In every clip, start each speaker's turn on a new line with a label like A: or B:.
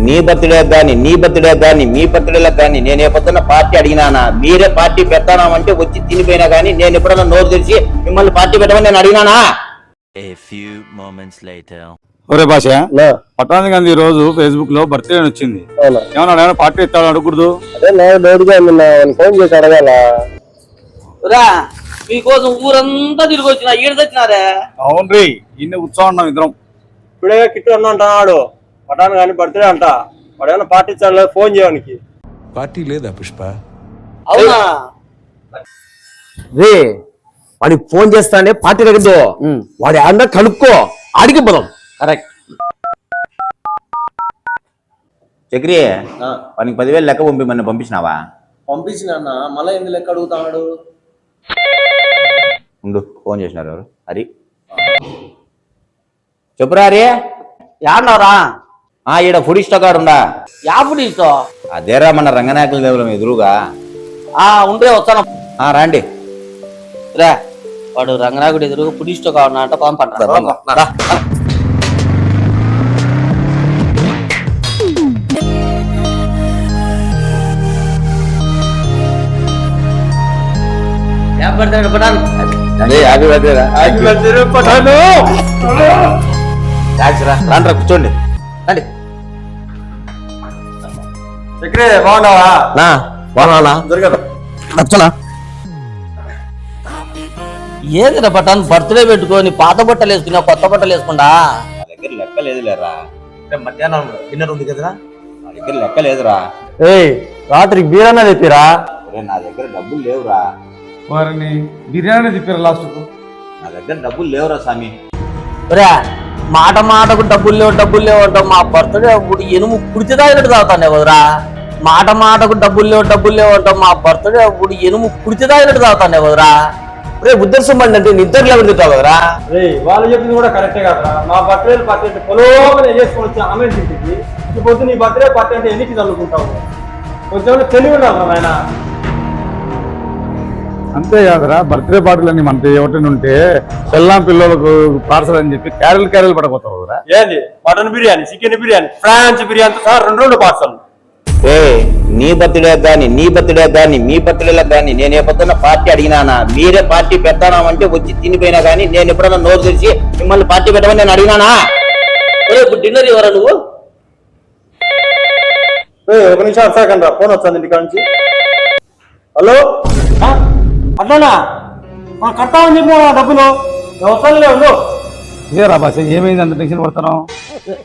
A: నీ బర్త్డే కానీ మీ బర్త్డేలకు కానీ నేను ఎప్పుడన్నా పార్టీ అడిగినానా? మీరే పార్టీ పెడతానామంటే వచ్చి తినిపోయినా కానీ నేను ఎప్పుడన్నా నోరు తెరిచి మిమ్మల్ని పార్టీ పెట్టమని నేను అడిగినానా?
B: ఒరే భాష, పట్టాణి గాంధీ రోజు ఫేస్బుక్ లో బర్త్డే అని వచ్చింది. ఏమన్నా పార్టీ ఇస్తాడు అడగకూడదు?
C: ఫోన్ చేసి అడగాల.
D: మీకోసం ఊరంతా తిరిగి వచ్చిన ఈడ తెచ్చినారే.
B: అవును రీ, ఇన్ని ఉత్సవం ఉన్నాం ఇద్దరం.
C: ఇప్పుడే కిట్టు అన్న అంటున్నాడు పటాన్ కానీ బర్త్డే అంట. వాడు ఏమైనా పార్టీ ఇచ్చాడు, ఫోన్ చేయడానికి.
E: పార్టీ లేదా పుష్ప?
D: అవునా?
A: రే వాడికి ఫోన్ చేస్తానే పార్టీ దగ్గరతో వాడి ఆడ కనుక్కో, ఆడికి బలం.
D: కరెక్ట్.
A: చక్రి, వానికి 10,000 లెక్క పంపిమని పంపించినావా?
D: పంపించిన మళ్ళీ ఎందుకు లెక్క అడుగుతాడు?
A: ఉండు, ఫోన్ చేసినారు ఎవరు? హరి, చెప్పురా హరి.
D: యాడన్నారా?
A: ఈడ ఫుడ్ ఇష్టో కాడుండా.
D: యా ఫుడ్ ఇష్టో?
A: అదేరా మన రంగనాయకుల దేవులం ఎదురుగా.
D: ఉంటే వస్తాను.
A: రాండి
D: రా. వాడు రంగనాయకుడు ఎదురుగా ఫుడ్ ఇష్టో కావాలన్నా అంట. పంపండి.
A: కూర్చోండి. రండి.
C: చక్రే బాగున్నావా?
A: బాగున్నా.
D: ఏందిరా పట్టాను బర్త్డే పెట్టుకొని పాత బట్టలు వేసుకున్నా, కొత్త బట్టలు వేసుకుంటా?
A: నా దగ్గర లెక్క లేదులేరా. మధ్యాహ్నం డిన్నర్ ఉంది కదరా, నా దగ్గర లెక్క లేదురా.
C: రాత్రికి బీరన్నా చెప్పిరా?
A: నా దగ్గర డబ్బులు లేవురా.
B: వారిని బిర్యానీ తిప్పారు లాస్ట్.
A: నా దగ్గర డబ్బులు లేవురా స్వామి.
D: మాట మాటకు డబ్బులు లేవు అంటాం. మా బర్త్డే ఇప్పుడు ఎనుము కుడితే తాగినట్టు తాగుతాను కదరా. మాట మాటకు డబ్బులు లేవు అంటాం. మా బర్త్డే ఇప్పుడు ఎనుము కుడితే తాగినట్టు తాగుతాను కదరా.
A: ఉద్దేశం పడి అంటే నిద్రలో తింటావు కదరా.
C: వాళ్ళు చెప్పింది కూడా కరెక్టే కదరా. మా బర్త్డే పార్టీ అంటే పొలోగా చేసుకొని వచ్చి ఆమె తింటుంది. ఇప్పుడు నీ బర్త్డే పార్టీ అంటే ఎన్నికి చదువుకుంటావు? కొంచెం తెలివి ఉండాలి ఆయన.
B: అంతేకాదరా, బర్త్డే పార్టీలు అన్ని మనకి ఎవరైనా ఉంటే పెళ్ళాం పిల్లలకు పార్సల్ అని చెప్పి క్యారెల్ పడకపోతావు కదరా.
C: ఏంది mutton biryani, chicken biryani, prawns biryani sir రెండు పార్సల్.
A: నీ బర్త్డే కానీ మీ బర్త్డేలకు కానీ నేను ఎప్పుడన్నా పార్టీ అడిగినానా? మీరే పార్టీ పెడతానామంటే వచ్చి తినిపోయినా కానీ నేను ఎప్పుడన్నా నోరు తెరిచి మిమ్మల్ని పార్టీ పెట్టమని నేను అడిగినానా?
D: ఇప్పుడు డిన్నర్ ఇవ్వరా నువ్వు?
C: ఒక నిమిషం వస్తాకండి రా, ఫోన్ వస్తుంది ఇంటికా నుంచి. హలో అట్లానా కట్టామని చెప్పిన డబ్బులు వస్తాను లేవు.
B: ఏరా భాష, ఏమైంది అంత టెన్షన్ పడతాను?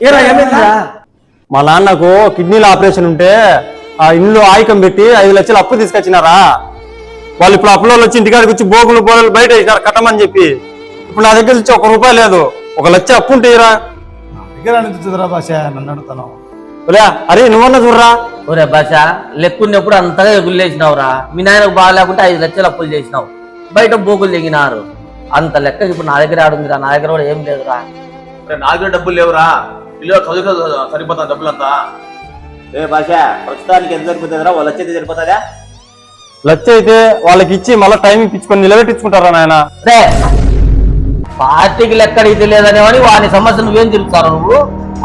C: ఏమైందిరా? మా నాన్నకు కిడ్నీలో ఆపరేషన్ ఉంటే ఆ ఇల్లు ఆయికం పెట్టి 5 లక్షలు అప్పు తీసుకొచ్చినారా. వాళ్ళు ఇప్పుడు అప్పులో వచ్చి ఇంటికాడికి వచ్చి బోగులు బయట వేసినారు కట్టమని చెప్పి. ఇప్పుడు నా దగ్గర నుంచి 1 రూపాయి లేదు. 1 లక్ష అప్పు ఉంటేరా
B: దగ్గర అనిపించదురా భాష, నన్ను అడుగుతాను.
C: అరే నువ్వన్నా చూడరా.
D: ఒరే భాష, లెక్కున్నప్పుడు అంతగా ఎగులేసినావురా. మీ నాయనకు బాగా లేకుంటే 5 లక్షలు అప్పులు చేసినావు, బయట బోగులు దిగినారు. అంత లెక్క ఇప్పుడు నా దగ్గర ఆడుందిరా. నా దగ్గర కూడా ఏం లేదురా.
A: నా దగ్గర డబ్బులు లేవురా. సరిపోతా డబ్బులంతా. భాష, ప్రస్తుతానికి ఎంత సరిపోతుందిరా? 1 లక్ష సరిపోతుందా?
C: లక్ష అయితే వాళ్ళకి ఇచ్చి మళ్ళీ టైం ఇప్పించుకొని నిలబెట్టించుకుంటారా నాయన?
D: పార్టీకి లెక్క అడిగితే లేదనేవని వాని సమస్య నువ్వేం తిరుగుతారు? నువ్వు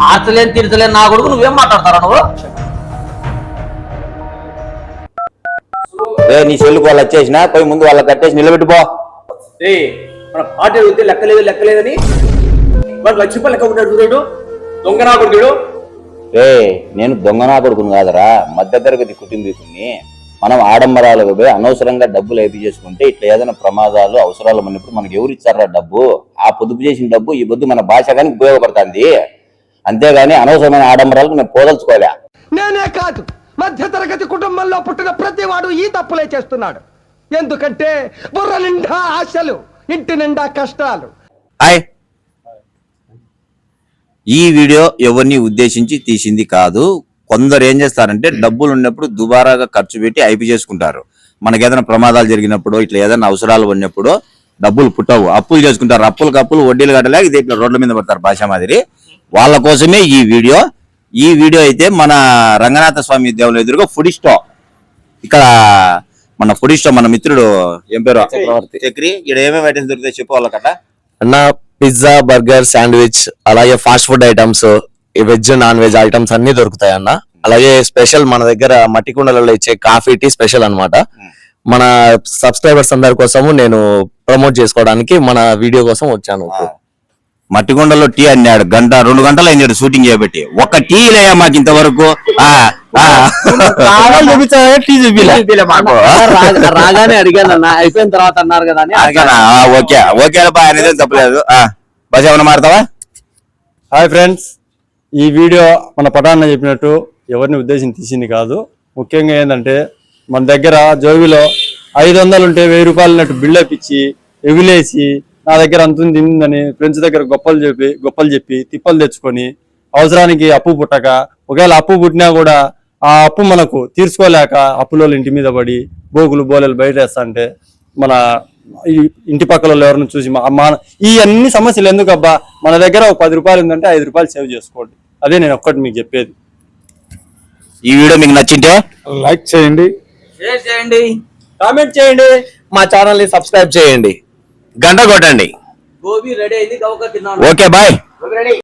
D: ఆర్చలేని తీర్చలేని నా కొడుకు నువ్వేం మాట్లాడతారా నువ్వు?
A: నీ సెల్లుకు వాళ్ళు వచ్చేసిన పోయి ముందు వాళ్ళకి కట్టేసి నిలబెట్టుకో.
F: మన పార్టీ అడిగితే లెక్కలేదని వాడు 1 లక్ష రూపాయలు లెక్క ఉంటాడు చూడు. దొంగనా కొడుకుడు.
A: నేను దొంగనా కొడుకును కాదరా, మధ్యతరగతి కుటుంబీకుని. మనం ఆడంబరాలకు పోయి అనవసరంగా డబ్బులు అయిపి చేసుకుంటే ఇట్లా ఏదైనా ప్రమాదాలు అవసరాలు ఉన్నప్పుడు మనకి ఎవరు ఇచ్చారా డబ్బు? ఆ పొదుపు చేసిన డబ్బు ఈ పొద్దు మన భాష కానీ ఉపయోగపడుతుంది. అంతేగాని అనవసరమైన ఆడంబరాలకు నేను పోదలుచుకోలే.
G: నేనే కాదు, మధ్యతరగతి కుటుంబంలో పుట్టిన ప్రతి వాడు ఈ తప్పులే చేస్తున్నాడు. ఎందుకంటే బుర్ర నిండా ఆశలు, ఇంటి నిండా కష్టాలు.
A: ఈ వీడియో ఎవరిని ఉద్దేశించి తీసింది కాదు. కొందరు ఏం చేస్తారంటే డబ్బులు ఉన్నప్పుడు దుబారాగా ఖర్చు పెట్టి ఐపి చేసుకుంటారు. మనకి ఏదైనా ప్రమాదాలు జరిగినప్పుడు ఇట్లా ఏదైనా అవసరాలు ఉన్నప్పుడు డబ్బులు పుట్టవు, అప్పులు చేసుకుంటారు. అప్పులకు అప్పులు, వడ్డీలు కట్టలేక ఇది ఇట్లా రోడ్ల మీద పడతారు భాష మాదిరి. వాళ్ళ కోసమే ఈ వీడియో. ఈ వీడియో అయితే మన రంగనాథ స్వామి దేవుల ఎదురుగా ఫుడ్ స్టాల్. ఇక్కడ మన ఫుడ్ స్టాల్, మన మిత్రుడు ఏం పేరు చక్రి, ఇక్కడ ఏమేమి ఐటమ్స్ దొరుకుతాయి చెప్పు వాళ్ళకట.
H: అన్న పిజ్జా, బర్గర్, శాండ్విచ్, అలాగే fast food items, veg non veg items అన్ని దొరుకుతాయి అన్న. అలాగే స్పెషల్ మన దగ్గర మట్టి కుండలలో ఇచ్చే కాఫీ టీ స్పెషల్ అన్నమాట. మన సబ్స్క్రైబర్స్ అందరి కోసము నేను ప్రమోట్ చేసుకోవడానికి మన వీడియో కోసం వచ్చాను.
A: మట్టికొండలో టీ అన్నాడు, 2 గంటలు అయింది షూటింగ్ చేయబెట్టి, ఒక్క టీ లేయా మాకు ఇంతవరకు.
C: టీ చూపిలే
D: రాగానే అడిగాను అన్న, అయిపోయిన తర్వాత అన్నారు కదా అని.
A: ఓకే ఓకే బా అనేది తప్పలేదు. బస్ ఏమన్నా మారుతావా?
C: హాయ్ ఫ్రెండ్స్, ఈ వీడియో మన పటాన్న చెప్పినట్టు ఎవరిని ఉద్దేశించి తీసింది కాదు. ముఖ్యంగా ఏంటంటే మన దగ్గర జోబిలో 500 ఉంటే 1000 రూపాయలు బిల్డప్ ఇచ్చి ఎగులేసి నా దగ్గర అంతుంది ఇందని ఫ్రెండ్స్ దగ్గర గొప్పలు చెప్పి తిప్పలు తెచ్చుకొని అవసరానికి అప్పు పుట్టక, ఒకవేళ అప్పు పుట్టినా కూడా ఆ అప్పు మనకు తీర్చుకోలేక అప్పులో ఇంటి మీద పడి బోగులు బోలెలు బయట వేస్తా అంటే మన ఈ ఇంటి పక్కల ఎవరిని చూసి ఈ అన్ని సమస్యలు ఎందుకబ్బా, మన దగ్గర ఒక 10 రూపాయలు ఉందంటే 5 రూపాయలు సేవ్ చేసుకోండి. అదే నేను ఒక్కటి మీకు చెప్పేది.
A: ఈ వీడియో మీకు నచ్చింటే
B: లైక్ చేయండి,
D: షేర్ చేయండి,
C: కామెంట్ చేయండి,
H: మా ఛానల్ ని సబ్స్క్రైబ్ చేయండి, గంట కొట్టండి.
D: గోబీ రెడీ అయింది, గవక తిన్నాను.
A: Okay bye.